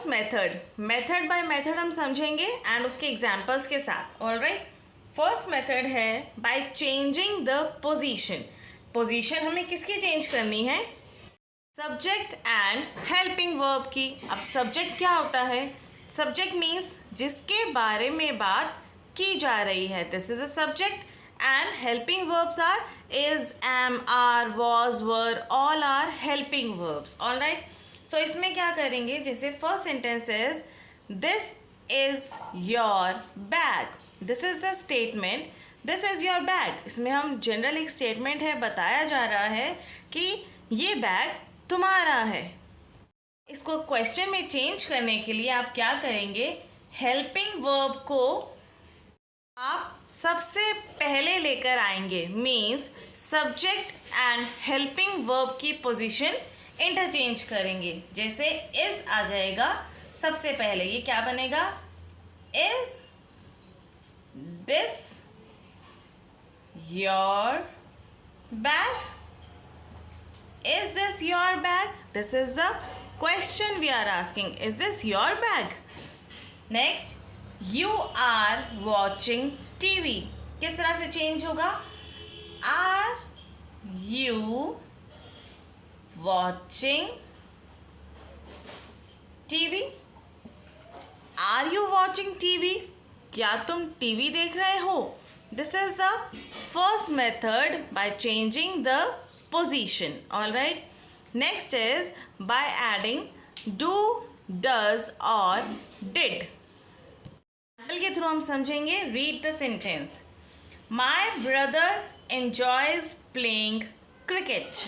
First method by method हम समझेंगे and उसके एग्जाम्पल्स के साथ. ऑलराइट, फर्स्ट मेथड है बाय चेंजिंग द पोजीशन हमें किसकी चेंज करनी है? सब्जेक्ट एंड हेल्पिंग वर्ब की. अब सब्जेक्ट क्या होता है? सब्जेक्ट मीन्स जिसके बारे में बात की जा रही है, this is a subject. And helping verbs are is, am, are, was, were, all are helping verbs. Alright, so इसमें क्या करेंगे? जैसे first sentence is this is your bag. This is a statement, this is your bag. इसमें हम general एक statement है, बताया जा रहा है कि ये बैग तुम्हारा है. इसको क्वेश्चन में चेंज करने के लिए आप क्या करेंगे? हेल्पिंग वर्ब को आप सबसे पहले लेकर आएंगे. Means subject and helping verb की पोजीशन इंटरचेंज करेंगे. जैसे इज आ जाएगा सबसे पहले, ये क्या बनेगा? Is this your bag? Is this your bag? This is the question we are asking. Is this your bag? Next, you are watching TV. किस तरह से चेंज होगा? Are you watching TV? Are you watching TV? क्या तुम TV देख रहे हो? This is the first method by changing the position. All right, next is by adding do, does or did. Example के थ्रू हम समझेंगे. Read the sentence. My brother enjoys playing cricket.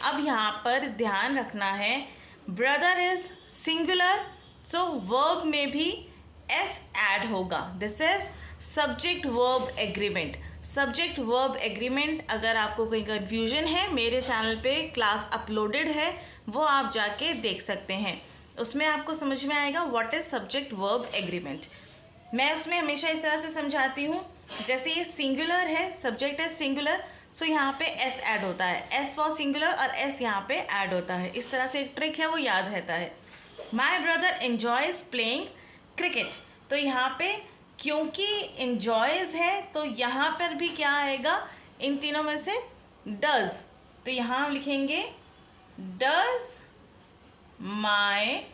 अब यहाँ पर ध्यान रखना है, brother is singular, so verb में भी एस ऐड होगा. This is subject verb agreement. Subject verb agreement, अगर आपको कोई कन्फ्यूजन है, मेरे चैनल पे क्लास अपलोडेड है, वो आप जाके देख सकते हैं. उसमें आपको समझ में आएगा what is subject verb agreement. मैं उसमें हमेशा इस तरह से समझाती हूँ. जैसे ये सिंगुलर है, सब्जेक्ट है सिंगुलर, सो यहाँ पे एस ऐड होता है. एस फॉर सिंगुलर और एस यहाँ पे ऐड होता है. इस तरह से एक ट्रिक है, वो याद रहता है. My brother enjoys playing cricket. तो यहाँ पे क्योंकि enjoys है तो यहाँ पर भी क्या आएगा? इन तीनों में से does. तो यहाँ हम लिखेंगे does my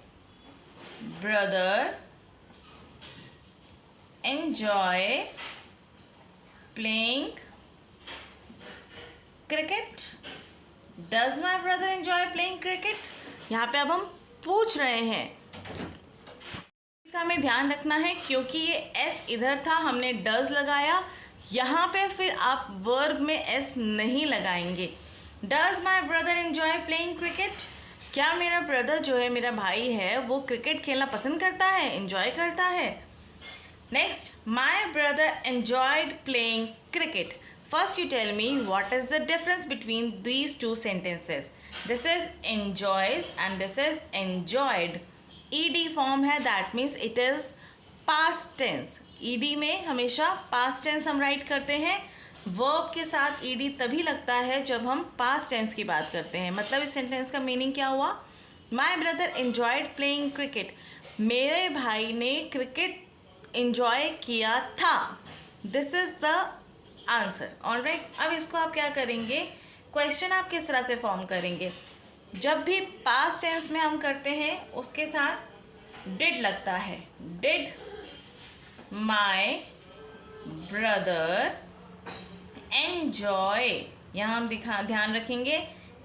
brother enjoy playing cricket? Does my brother enjoy playing cricket? यहाँ पे अब हम पूछ रहे हैं. इसका हमें ध्यान रखना है क्योंकि ये एस इधर था, हमने डज लगाया. यहाँ पे फिर आप वर्ब में एस नहीं लगाएंगे. Does my brother enjoy playing cricket? क्या मेरा ब्रदर जो है, मेरा भाई है, वो क्रिकेट खेलना पसंद करता है, एंजॉय करता है. Next, my brother enjoyed playing cricket. First you tell me what is the difference between these two sentences. This is enjoys and this is enjoyed. ED form है, that means it is past tense. ED में हमेशा past tense हम right करते हैं. Verb के साथ ED तभी लगता है जब हम पास्ट टेंस की बात करते हैं. मतलब इस सेंटेंस का मीनिंग क्या हुआ? माई ब्रदर एंजॉयड प्लेइंग क्रिकेट. मेरे भाई ने क्रिकेट एंजॉय किया था. This is the answer. Alright, अब इसको आप क्या करेंगे? क्वेश्चन आप किस तरह से फॉर्म करेंगे? जब भी पास्ट टेंस में हम करते हैं उसके साथ डिड लगता है. Did my brother enjoy. यहाँ हम ध्यान रखेंगे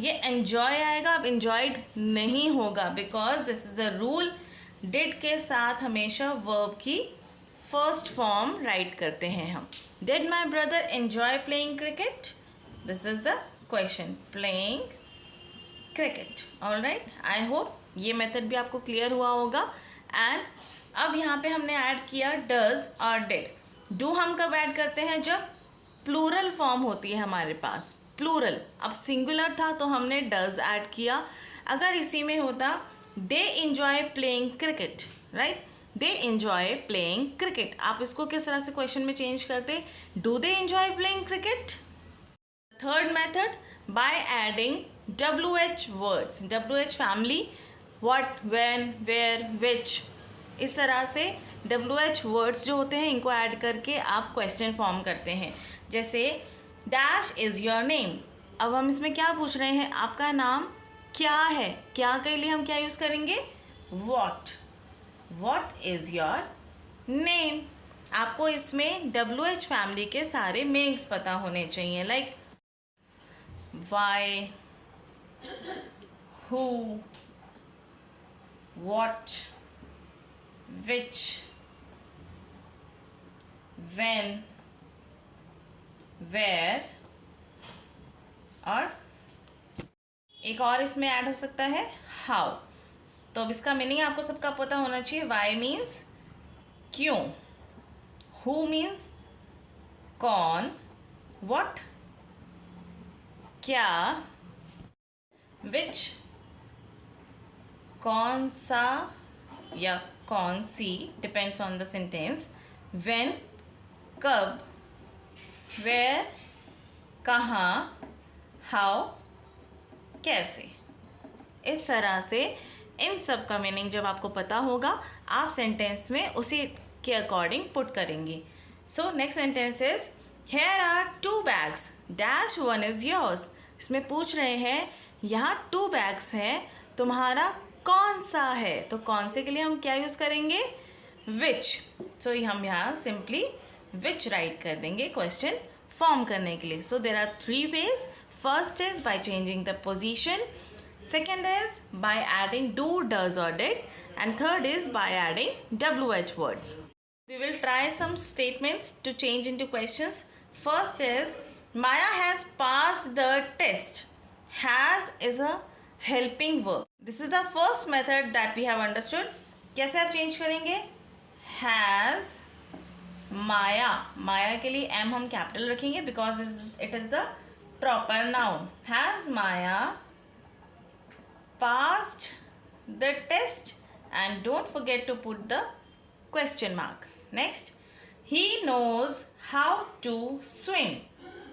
ये एंजॉय आएगा. अब एंजॉयड नहीं होगा because this is the rule. Did के साथ हमेशा वर्ब की फर्स्ट फॉर्म राइट करते हैं हम. Did my brother enjoy playing cricket? This is the question, playing cricket. All right, I hope ये मेथड भी आपको क्लियर हुआ होगा. एंड अब यहाँ पे हमने ऐड किया डज और डिड. डू हम कब ऐड करते हैं? जब प्लूरल फॉर्म होती है हमारे पास. प्लूरल, अब सिंगुलर था तो हमने डज ऐड किया. अगर इसी में होता they enjoy playing cricket, right, they enjoy playing cricket. आप इसको किस तरह से क्वेश्चन में चेंज करते? Do they enjoy playing cricket? Third method, by adding WH words. WH family what, when, where, which, इस तरह से WH वर्ड्स जो होते हैं इनको ऐड करके आप क्वेश्चन फॉर्म करते हैं. जैसे डैश इज़ योर नेम. अब हम इसमें क्या पूछ रहे हैं, आपका नाम क्या है. क्या के लिए हम क्या यूज़ करेंगे, वॉट इज़ योर नेम. आपको इसमें WH फैमिली के सारे मीनिंग्स पता होने चाहिए, like why, who, what, which, when, where और एक और इसमें ऐड हो सकता है how. तो अब इसका मीनिंग आपको सबका पता होना चाहिए. why मीन्स क्यों, who मीन्स कौन, what क्या, which कौन सा या कौन सी, depends on the sentence, when कब, where कहाँ, how कैसे. इस तरह से इन सब का मीनिंग जब आपको पता होगा आप सेंटेंस में उसी के अकॉर्डिंग पुट करेंगे. So next sentence is here are 2 bags dash 1 is yours. इसमें पूछ रहे हैं यहाँ 2 bags हैं, तुम्हारा कौन सा है. तो कौन से के लिए हम क्या यूज़ करेंगे, विच. सो हम यहाँ सिंपली विच राइट कर देंगे क्वेश्चन फॉर्म करने के लिए. So there are 3 ways. First is by changing the position, second is by adding do, does or did, and third is by adding WH words. We will try some statements to change into questions. First is Maya has passed the test. Has is a helping verb. This is the first method that we have understood. कैसे आप change करेंगे, has Maya. Maya के लिए M हम capital रखेंगे because it is the proper noun. Has Maya passed the test, and don't forget to put the question mark. Next, he knows how to swim.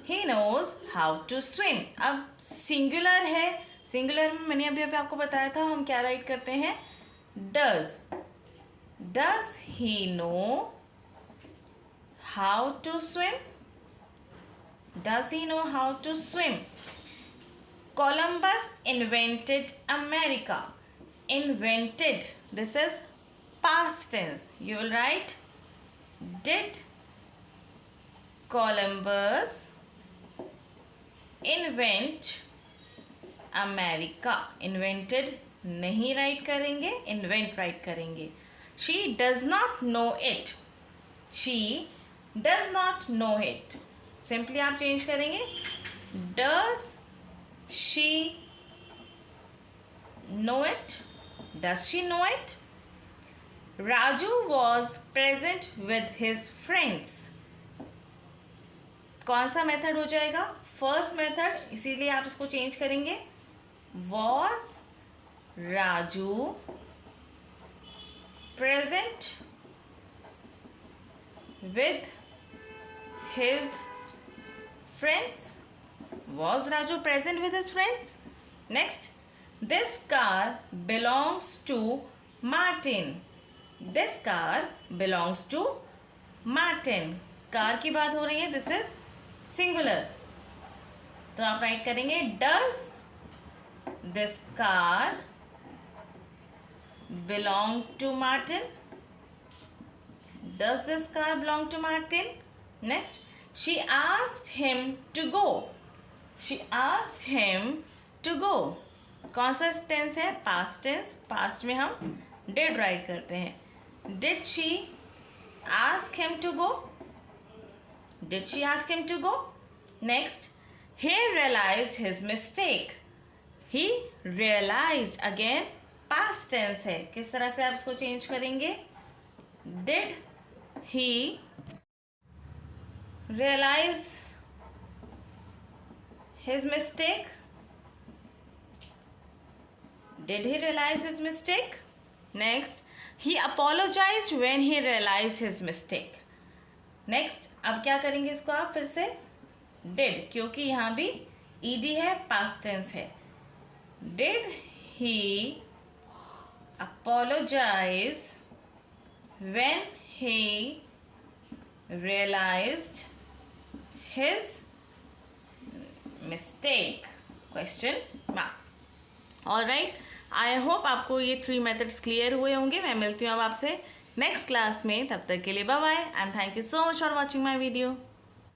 He knows how to swim. अब singular है, singular में मैंने अभी आपको बताया था हम क्या राइट करते हैं, does. Does he know how to swim? Does he know how to swim? Columbus invented America. Invented, this is past tense. You will write did Columbus invent America. Invented नहीं राइट करेंगे, invent right करेंगे. She does not know it. She does not know it. Simply आप change करेंगे, does she know it? Does she know it? Raju was present with his friends. कौन सा method हो जाएगा, first method, इसीलिए आप इसको चेंज करेंगे. Was Raju present with his friends? Was Raju present with his friends? Next, this car belongs to Martin. This car belongs to Martin. Car की बात हो रही है, दिस इज सिंगुलर. तो आप राइट करेंगे does this car belong to Martin? Does this car belong to Martin? Next, she asked him to go. She asked him to go. कौन सा टेंस है, पास्ट टेंस. पास्ट में हम did right करते हैं. Did she ask him to go? Did she ask him to go? Next, he realized his mistake. He realized, again past tense है. किस तरह से आप इसको चेंज करेंगे, did he realize his mistake? Did he realize his mistake? Next, he apologized when he realized his mistake. Next, अब क्या करेंगे इसको आप फिर से, did, क्योंकि यहाँ भी ed है, past tense है. Did he apologize when he realized his mistake? Question mark. All right, I hope आपको ये 3 मेथड्स क्लियर हुए होंगे. मैं मिलती हूँ अब आपसे नेक्स्ट क्लास में. तब तक के लिए bye bye and thank you so much for watching my video.